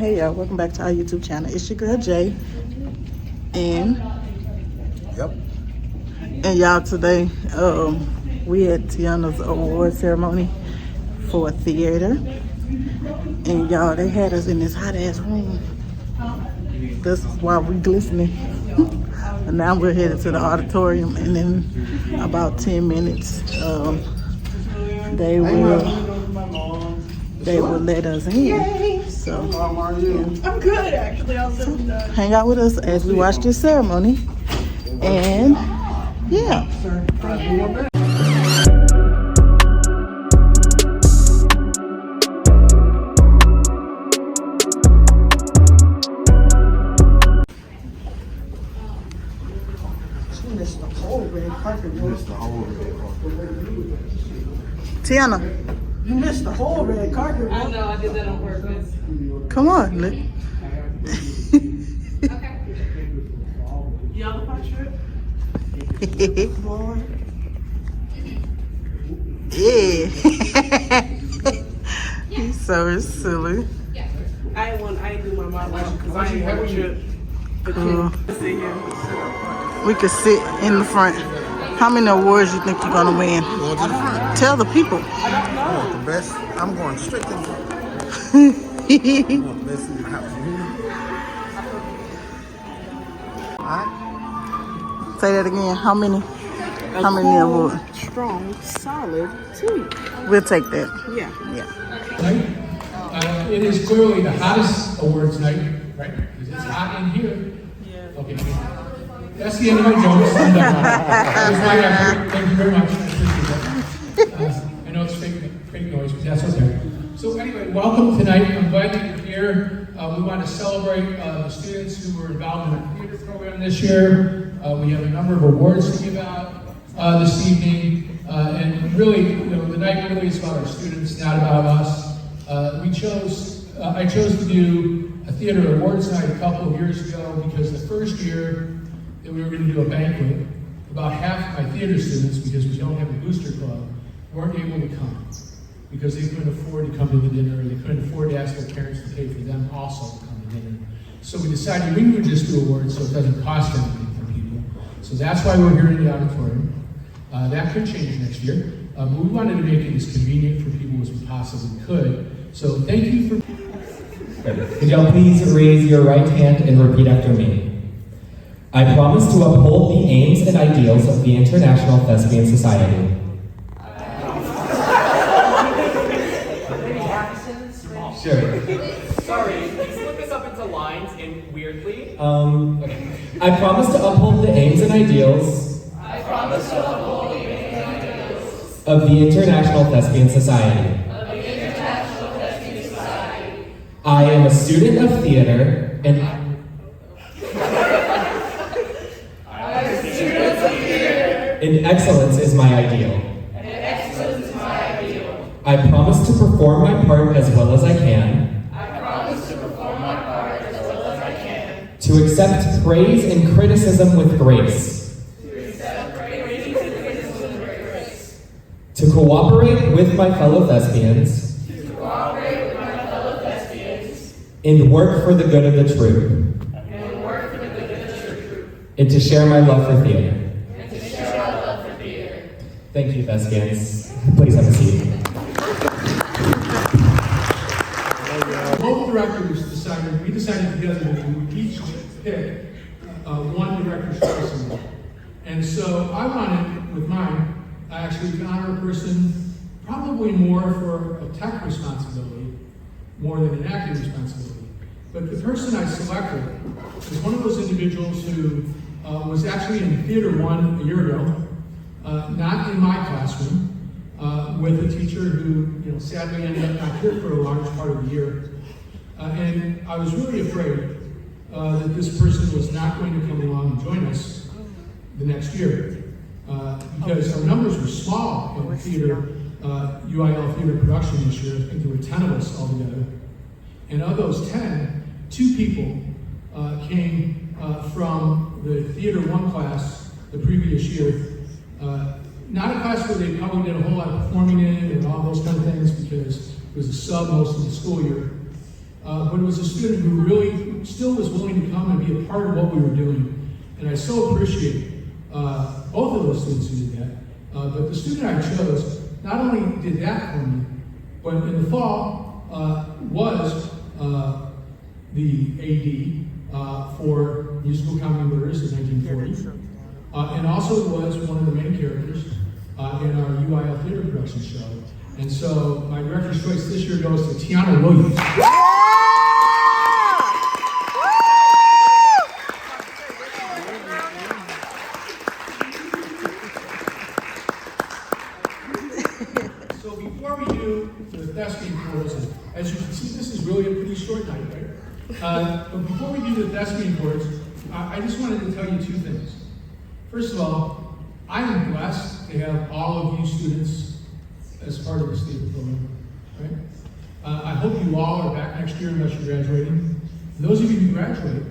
Hey y'all, welcome back to our YouTube channel. It's your girl Jay. And y'all, today we had Tiana's award ceremony for theater. And y'all, they had us in this hot ass room. This is why we glistening. And now we're headed to the auditorium, and in about 10 minutes they will let us in. So I'm good, actually. I was just hang out with us as we watch this ceremony. And yeah. Tiana, you missed the whole red carpet. I know, I did that on purpose. come on. Look. Okay. Yellow picture. Yeah. He's so silly. I ain't do my mom watching because I ain't have a trip. But sit here. We could sit in the front. How many awards you think you're gonna win? Going to the front. Tell the people. I want the best. I'm going straight to the front. I want the best in the house. Alright? Say that again. How many? How many awards? Strong, solid 2. We'll take that. Yeah. Yeah. It is clearly the hottest awards night, right? Because it's hot in here. Yeah. Okay. That's the end of my jokes. That was my effort. Thank you very much. I appreciate that. I know it's fake noise, but that's okay. So anyway, welcome tonight. I'm glad that you're here. We want to celebrate the students who were involved in our theater program this year. We have a number of awards to give out this evening. And really, the night really is about our students, not about us. I chose to do a theater awards night a couple of years ago because the first year that we were going to do a banquet, about half of my theater students, because we don't have a booster club, weren't able to come because they couldn't afford to come to the dinner, or they couldn't afford to ask their parents to pay for them also to come to dinner. So we decided we would just do awards so it doesn't cost anything for people. So that's why we're here in the auditorium. That could change next year, but we wanted to make it as convenient for people as we possibly could. So thank you for... Could y'all please raise your right hand and repeat after me? I promise to uphold the aims and ideals of the International Thespian Society. Sure. Sorry, can you split this up into lines and weirdly? I promise to uphold the aims and ideals of the International Thespian Society. I am a student of theater and excellence is my ideal. I promise to perform my part as well as I can. To accept praise and criticism with grace. To cooperate with my fellow thespians. And work for the good of the troupe. And to share my love for theater. Thank you, thespians. Please have a seat. Both directors we decided together that we would each pick one director's choice award. And so I wanted, with mine, actually to honor a person probably more for a tech responsibility, more than an acting responsibility. But the person I selected was one of those individuals who was actually in Theater 1 a year ago, not in my classroom, with a teacher who, sadly ended up not here for a large part of the year. And I was really afraid that this person was not going to come along and join us the next year because our numbers were small in theater, UIL theater production this year. I think there were 10 of us altogether. And of those 10, 2 people came from the Theater 1 class the previous year. Not a class where they probably did a whole lot of performing in and all those kind of things because it was a sub most of the school year. but it was a student who really still was willing to come and be a part of what we were doing. And I so appreciate both of those students who did that. But the student I chose not only did that for me, but in the fall was the AD for Musical Comedy Murders in 1940, and also was one of the main characters in our UIL theater production show. And so my director's choice this year goes to Tiana Williams. So before we do the Thespian chorus, as you can see, this is really a pretty short night, right? But before we do the Thespian chorus, I just wanted to tell you two things. First of all, I am blessed to have all of you students as part of this theater program, right? I hope you all are back next year unless you're graduating. And those of you who graduate,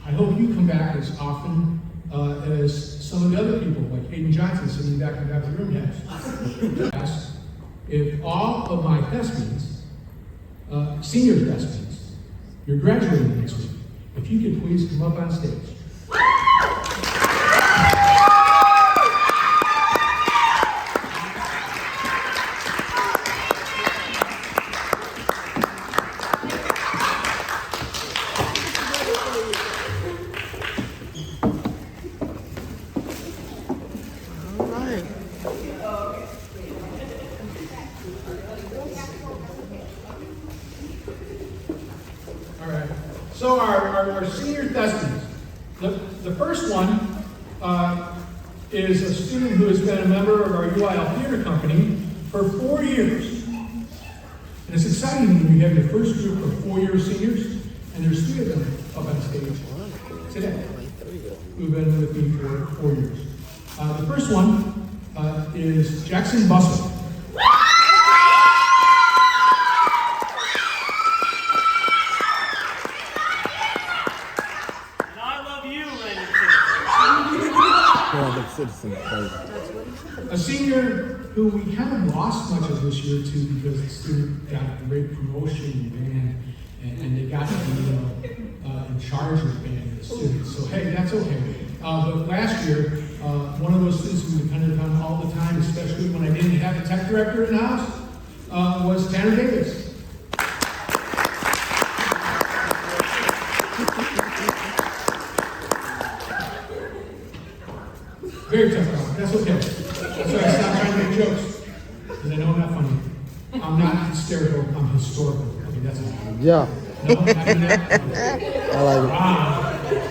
I hope you come back as often as some of the other people, like Hayden Johnson sitting back in the back of the room has. If all of my thespians, senior thespians, you're graduating next week, if you could please come up on stage. So our senior thespians, the first one is a student who has been a member of our UIL theater company for 4 years. And it's exciting when you have your first group of 4-year seniors, and there's 3 of them up on stage today who've been with me for 4 years. The first one is Jackson Bustle. A senior who we haven't lost much of this year to because the student got a great promotion in band and they got to be in charge of the band as students. So hey, that's okay. But last year, one of those students who we depended on all the time, especially when I didn't have a tech director in the house, was Tanner Davis. Very tough crowd. That's okay. That's why I stopped trying to make jokes. Because I know I'm not funny. I'm not hysterical, I'm historical. Okay, that's it. Yeah. No, not doing that? I like it.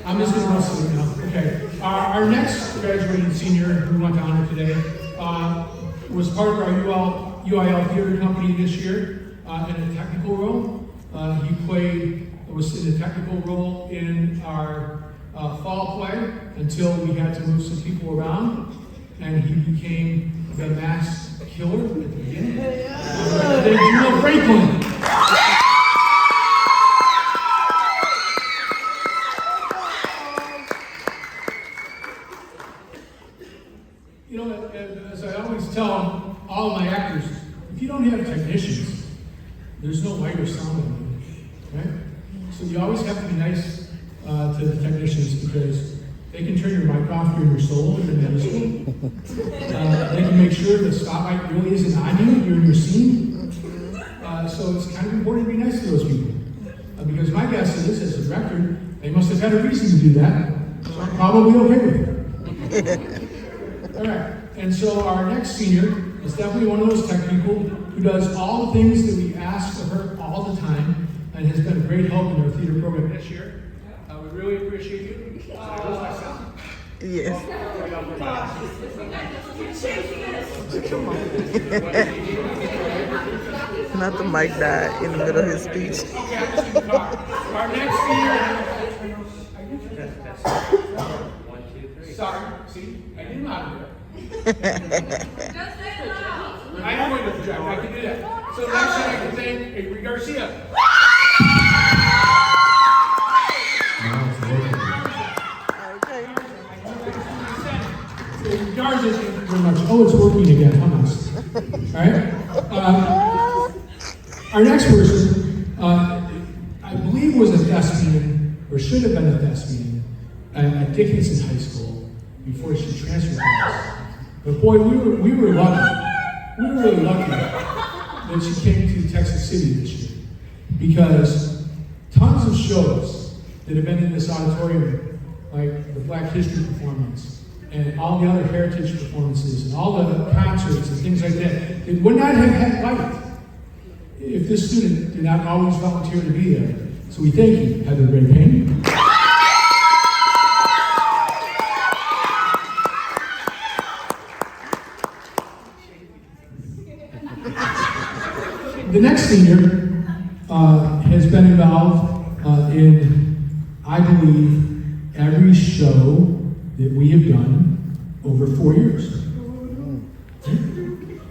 I'm just going to rustle it now. Okay. Our next graduating senior who went to honor today was part of our UIL theater company this year in a technical role. He was in a technical role in our fall play until we had to move some people around, and he became the mass killer at the beginning. Then Franklin. You know, as I always tell all my actors, if you don't have technicians, there's no light or sound in it, right? So you always have to be nice to the technicians because they can turn your mic off during your solo if you're in musical. They can make sure the spotlight really isn't on you during your scene. So it's kind of important to be nice to those people. Because my guess is, as a director, they must have had a reason to do that. So I'm probably okay with it. All right, and so our next senior is definitely one of those tech people who does all the things that we ask of her all the time and has been a great help in our theater program this year. We really appreciate you. Yes. Come on. Not the mic died in the middle of his speech. Our next senior. Sorry, see, I didn't out of it. I am going to project, I can do that. So next thing I can thank Avery Garcia. Garza, thank you very much. Oh, it's working again. How nice. All right. Our next person I believe was a thespian, or should have been a thespian, at Dickinson High School before she transferred to us. But boy, we were lucky. We were really lucky that she came to Texas City this year, because tons of shows that have been in this auditorium, like the Black History performance, and all the other heritage performances, and all the concerts and things like that, it would not have had light if this student did not always volunteer to be there. So we thank you, Heather Ray Payne. The next senior has been involved in, I believe, every show that we have done over 4 years.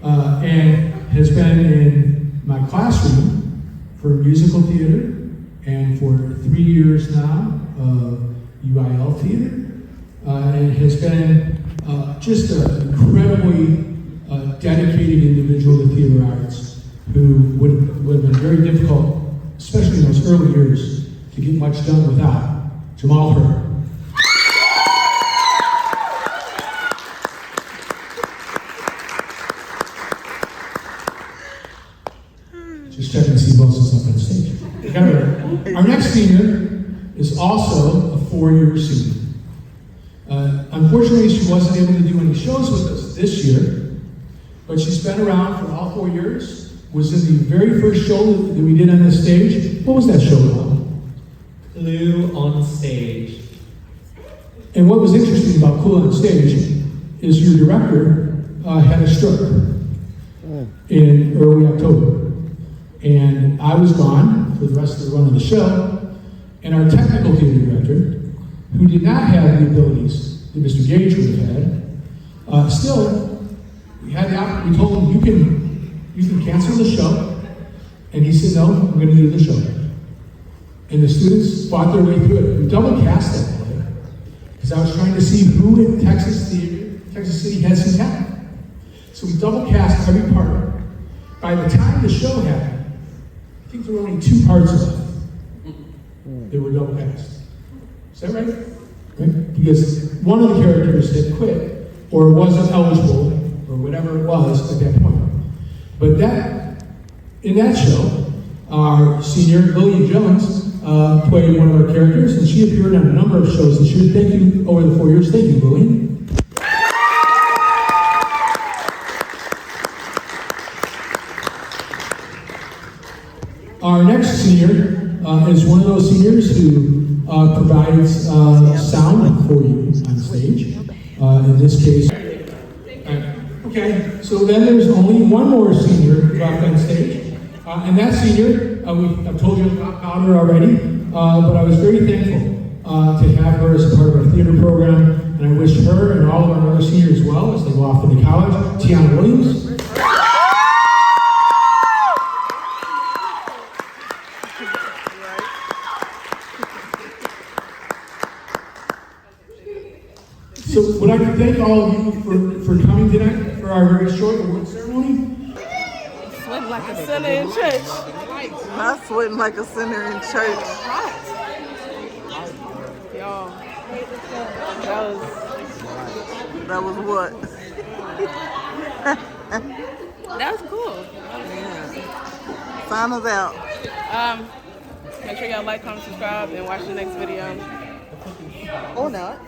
And has been in my classroom for musical theater, and for 3 years now of UIL theater. And has been just an incredibly dedicated individual to theater arts, who would have been very difficult, especially in those early years, to get much done without. Jamal Hurd. Just checking to see who else is up on stage. Our next senior is also a 4-year senior. Unfortunately, she wasn't able to do any shows with us this year, but she's been around for all 4 years. Was in the very first show that we did on this stage. What was that show called? Clue on Stage. And what was interesting about Clue on Stage is your director had a stroke in early October. And I was gone for the rest of the run of the show. And our technical theater director, who did not have the abilities that Mr. Gage would have had, still, we told him, you can cancel the show. And he said, no, I'm going to do the show. And the students fought their way through it. We double cast that play, because I was trying to see who in Texas City had some talent. So we double cast every part. By the time the show happened, I think there were only 2 parts left that were double cast. Is that right? Because one of the characters had quit, or wasn't eligible, or whatever it was at that point. But in that show, our senior, Lillian Jones, played one of our characters, and she appeared on a number of shows this year. Thank you, over the 4 years. Thank you, Lillian. Our next senior is one of those seniors who provides sound for you on stage. In this case, okay, so then there's only one more senior left on stage. And that senior, I've told you about her already, but I was very thankful to have her as a part of our theater program. And I wish her and all of our other seniors well as they go off into college. Tiana Williams. So would I like to thank all of you for coming tonight for our very short award ceremony. Sweating like a sinner in church. Not sweating like a sinner in church. Y'all, That was what? that was cool. Yeah. Sign us out. Make sure y'all like, comment, subscribe, and watch the next video. Or not.